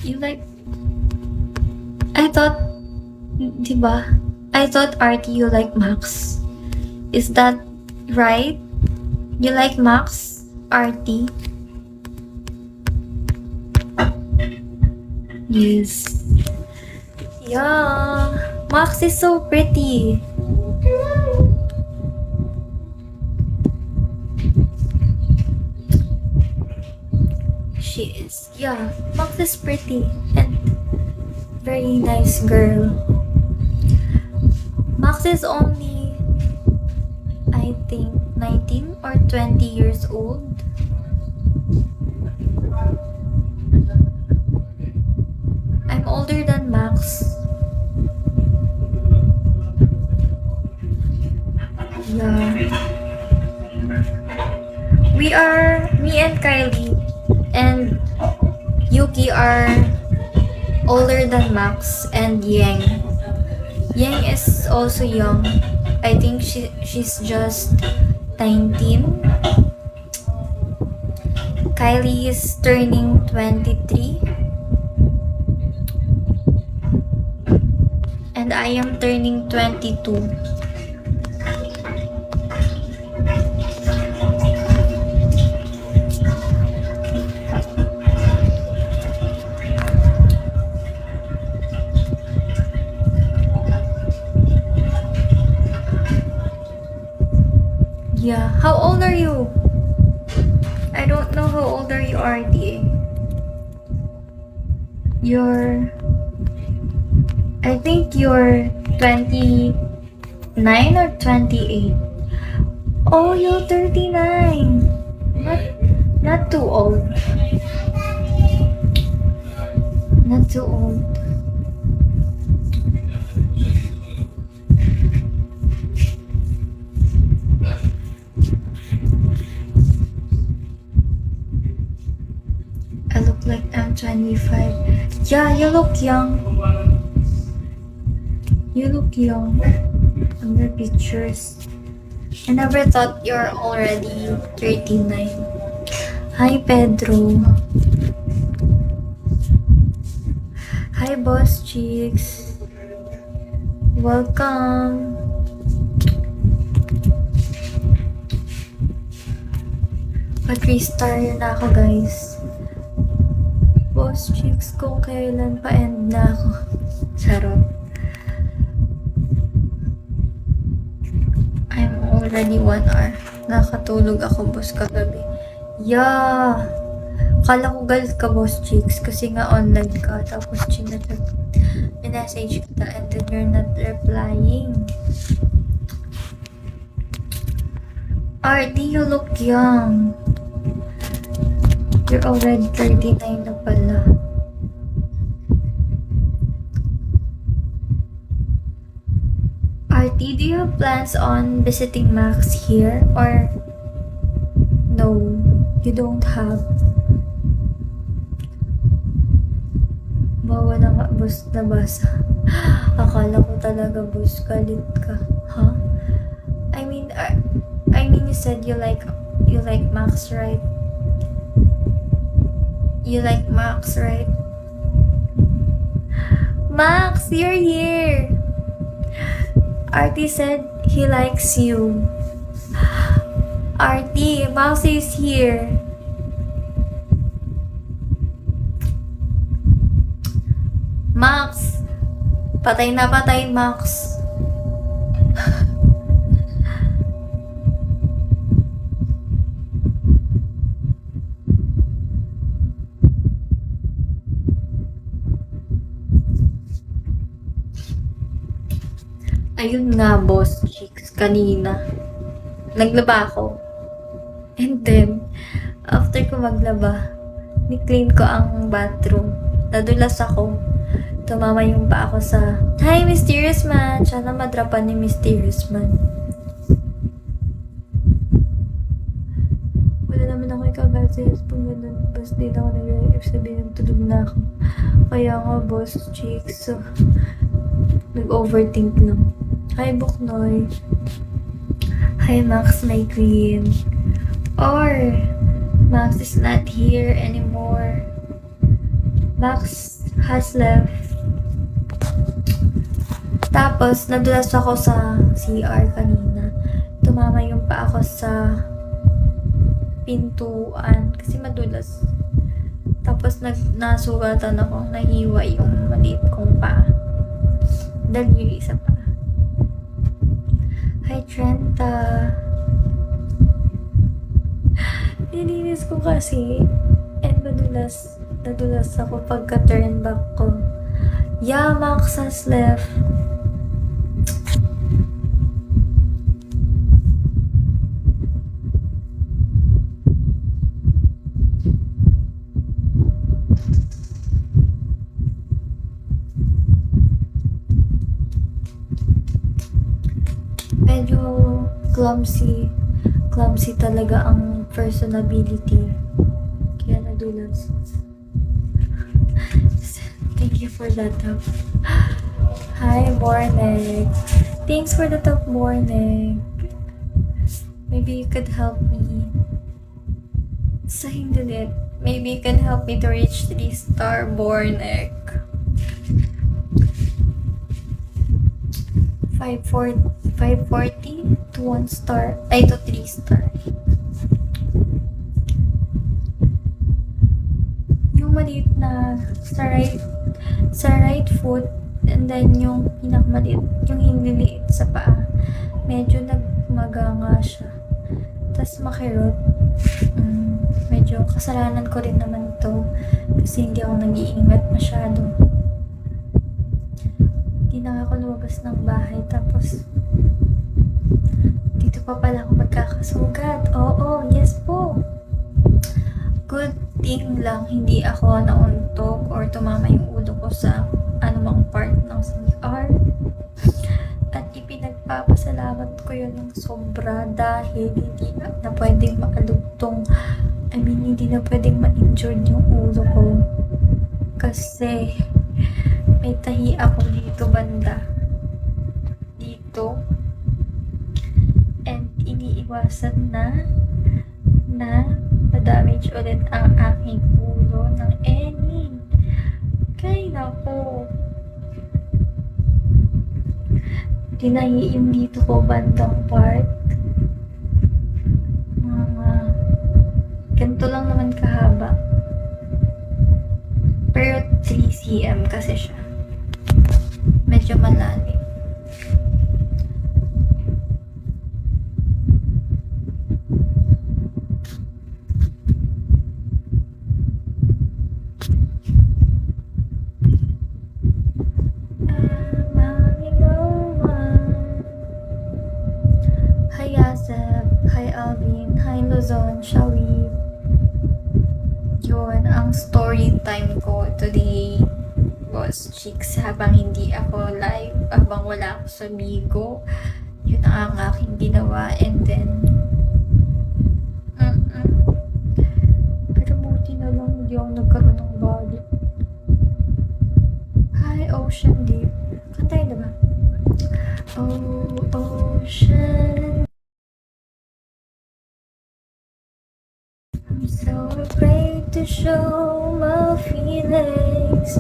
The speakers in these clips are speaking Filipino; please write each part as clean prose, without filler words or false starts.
You like... I thought... Diba? I thought, Artie, you like Max. Is that right? You like Max, Artie? Yes. Yeah. Max is so pretty. She is. Yeah. Max is pretty and very nice girl. Max is only, I think, 19 or 20 years old. I'm older than Max. Yeah. Me and Kylie and Yuki are older than Max and Yang. Yang is also young. I think she's just 19. Kylie is turning 23. And I am turning 22. Yeah. How old are you? I don't know how old are you, RTA. I think you're 29 or 28. Oh, you're 39. Not too old. Not too old. I look like I'm 25. Yeah, you look young. You look young on your pictures. I never thought you're already 39. Hi, Pedro. Hi, Boss Chicks. Welcome. Mag-restar na ako, guys. Boss Chicks, kung kailan pa end na ako. Charot. I'm already 1 hour. Nakatulog ako, boss, kagabi. Yeah! Kala ko galit ka, Boss Chicks, kasi nga online ka. Tapos minessage kita and then you're not replying. RD, you look young. You're already 39 na pala. RT, do you have plans on visiting Max here? Or no, you don't have? Bawa na nga, boss, nabasa. Akala ko talaga, boss, galit ka. Huh? I mean, you said you like Max, right? You like Max, right? Max, you're here! Artie said he likes you. Artie, Max is here. Max! Patay na patay, Max. Ayun nga, Boss Chicks, kanina. Naglaba ako. And then, after ko maglaba, ni-clean ko ang bathroom. Nadulas ako. Tumama yung pa ako sa, "Hi, Mysterious Man!" Sana madrapan ni Mysterious Man. Wala naman ako ikagasis pag ganun. Basta di na ako nag-react, sabihin tulog na ako. Kaya nga, Boss Chicks, so, nag-overthink lang. Hi, Buknoy. Hi, Max, my queen. Or, Max is not here anymore. Max has left. Tapos, nadulas ako sa CR kanina. Tumama yung pa ako sa pintuan kasi madulas. Tapos, nasugatan ako, nahiwa yung maliit kong paa. Daliri sa paa. Hi, Trenta. Nilinis ko kasi and nadulas ako pagka-turn back ko. Yeah, Max has left. Medyo clumsy talaga ang personality. Kaya nadulas. Thank you for that top. Hi, Bornek. Thanks for the top, Bornek. Maybe you could help me. Sa hindi, maybe you can help me to reach 3-star, Bornek. 540 to 1 star, ay to 3 star. Yung maliit na sa right foot, and then yung pinakamaliit, yung hinliliit sa paa, medyo nagmaganga siya. Tas makirot. Medyo kasalanan ko rin naman to kasi hindi ako nag-iingat masyado. Hindi na ako lumabas ng bahay, tapos dito pa pala ako magkakasugat. Oo, yes po. Good thing lang hindi ako nauntok or tumama yung ulo ko sa anumang part ng CR. At ipinagpapasalamat ko yun ng sobra dahil hindi na pwedeng makalugtong. Hindi na pwedeng ma-injured yung ulo ko. Kasi may tahi ako dito banda. Dito. And iniiwasan na ma-damage ulit ang aking ulo ng any. Kaya nako. Tinahi yung dito ko bandang part. Ganito lang naman kahaba. Pero 3 cm kasi siya. Medyo malalim. Hi Yaseb, hi Alvin, hi Luzon, shall we? Yun, ang story time ko today was chicks habang hindi ako live, habang wala ako sa Bigo. Yun ang aking ginawa, and then pero buti na lang hindi ako nagkaroon ng body. Hi Ocean Deep, kantayin na ba? Oh Ocean, I'm so afraid to show my feelings.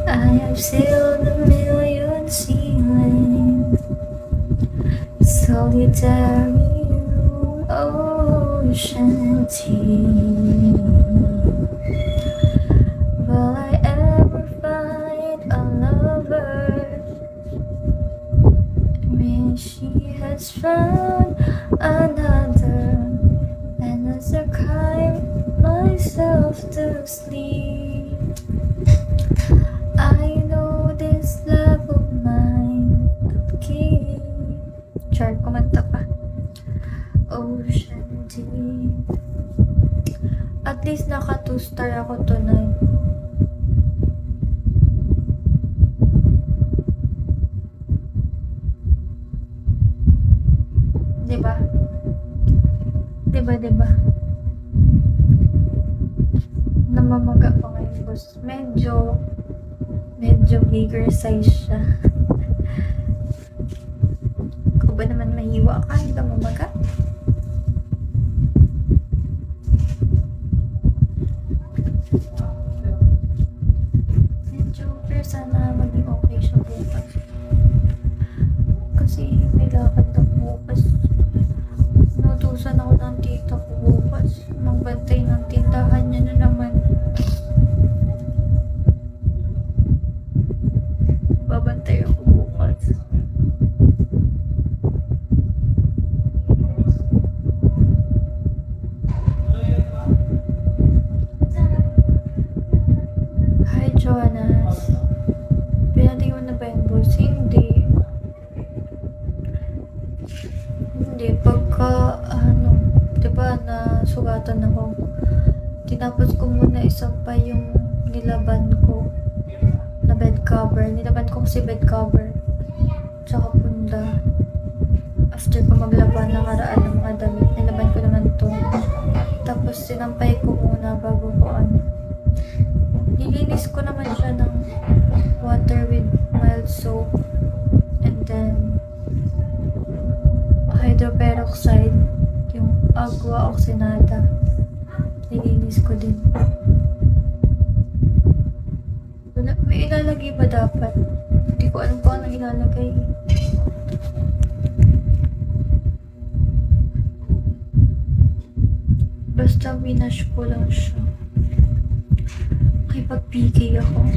I have sailed a million sea lanes, solitary ocean deep. Will I ever find a lover? When she has found another, and as I cry myself to sleep, I know this love of mine could keep. Char, kumanta pa. Ocean deep. At least naka 2-star ako tonight. Diba? Diba? Namamaga pa ngayon, boss. Medyo bigger size siya. Ikaw ba naman mahiwa ka? Hindi ka mamaga? Tinapos ko muna isampay yung nilaban ko na bed cover. Nilaban ko kasi bed cover. Tsaka punda. After ko maglaba nakaraan ng mga damit, nilaban ko naman to. Tapos sinampay ko muna bago ko nilinis ko naman siya ng water with mild soap. And then, hydroperoxide, yung agua oxinada. Nilinis ko din. May ilalagay ba dapat? Hindi ko alam kung anong ilalagay. Basta winash ko lang siya. Ay, pag-PK ako.